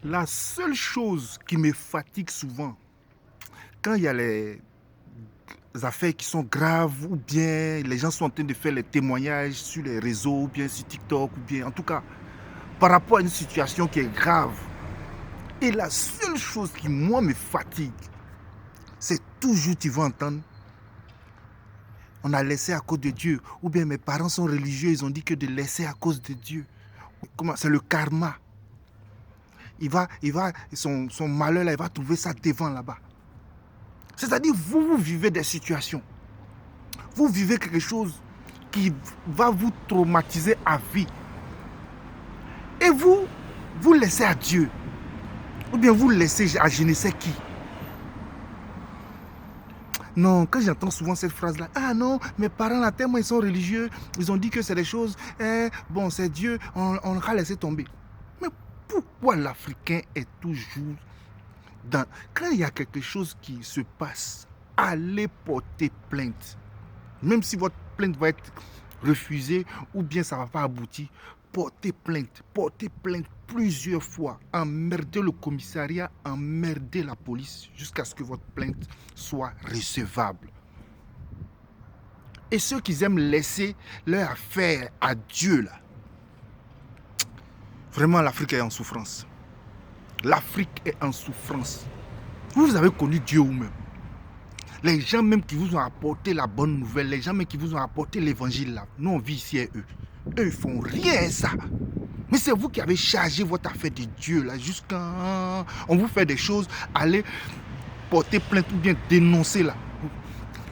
La seule chose qui me fatigue souvent, quand il y a les affaires qui sont graves ou bien les gens sont en train de faire les témoignages sur les réseaux ou bien sur TikTok ou bien en tout cas par rapport à une situation qui est grave. Et la seule chose qui moi me fatigue, c'est toujours tu vas entendre on a laissé à cause de Dieu ou bien mes parents sont religieux, ils ont dit que de laisser à cause de Dieu. Comment c'est le karma. Son malheur là, il va trouver ça devant là-bas. C'est-à-dire, vous vivez des situations. Vous vivez quelque chose qui va vous traumatiser à vie. Et vous laissez à Dieu. Ou bien vous laissez à je ne sais qui. Non, quand j'entends souvent cette phrase-là, ah non, mes parents là, tellement ils sont religieux, ils ont dit que c'est des choses, bon, c'est Dieu, on va laisser tomber. Mais pourquoi l'Africain est toujours dans... Quand il y a quelque chose qui se passe, allez porter plainte. Même si votre plainte va être refusée ou bien ça ne va pas aboutir, portez plainte plusieurs fois. Emmerdez le commissariat, emmerdez la police jusqu'à ce que votre plainte soit recevable. Et ceux qui aiment laisser leur affaire à Dieu, là, vraiment l'Afrique est en souffrance. L'Afrique est en souffrance. Vous avez connu Dieu vous-même. Les gens même qui vous ont apporté la bonne nouvelle, les gens même qui vous ont apporté l'évangile là, nous on vit ici et eux. Eux ils font rien ça. Mais c'est vous qui avez chargé votre affaire de Dieu là, jusqu'à... On vous fait des choses, allez porter plainte ou bien dénoncer là.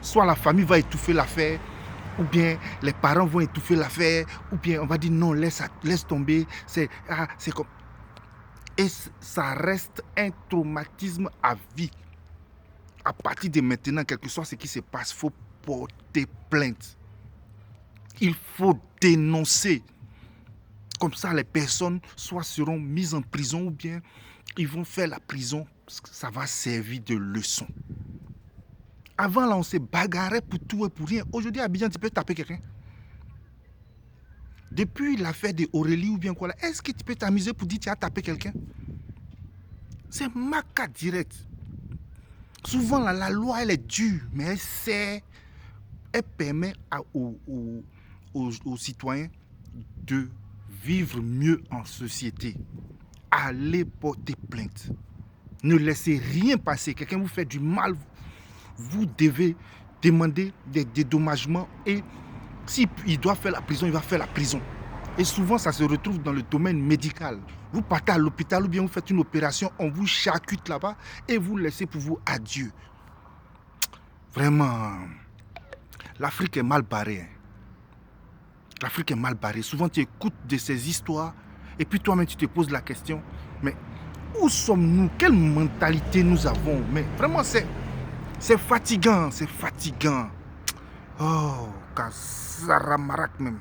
Soit la famille va étouffer l'affaire, ou bien les parents vont étouffer l'affaire, ou bien on va dire non, laisse tomber, c'est comme... Et ça reste un traumatisme à vie. À partir de maintenant, quel que soit ce qui se passe, il faut porter plainte. Il faut dénoncer. Comme ça, les personnes soit seront mises en prison ou bien ils vont faire la prison. Ça va servir de leçon. Avant, là, on se bagarrait pour tout et pour rien. Aujourd'hui, à Abidjan, tu peux taper quelqu'un. Depuis l'affaire de Aurélie ou bien quoi là, est-ce que tu peux t'amuser pour dire que tu as tapé quelqu'un? C'est maca direct. Souvent, là, la loi, elle est dure, mais elle permet aux citoyens de vivre mieux en société. Allez porter plainte. Ne laissez rien passer. Quelqu'un vous fait du mal, vous devez demander des dédommagements et s'il doit faire la prison, il va faire la prison. Et souvent, ça se retrouve dans le domaine médical. Vous partez à l'hôpital ou bien vous faites une opération, on vous charcute là-bas et vous laissez pour vous à Dieu. Vraiment, l'Afrique est mal barrée. L'Afrique est mal barrée. Souvent, tu écoutes de ces histoires et puis toi-même, tu te poses la question, mais où sommes-nous? Quelle mentalité nous avons? Mais vraiment, c'est fatigant, c'est fatigant. Oh, Kasaramarak même.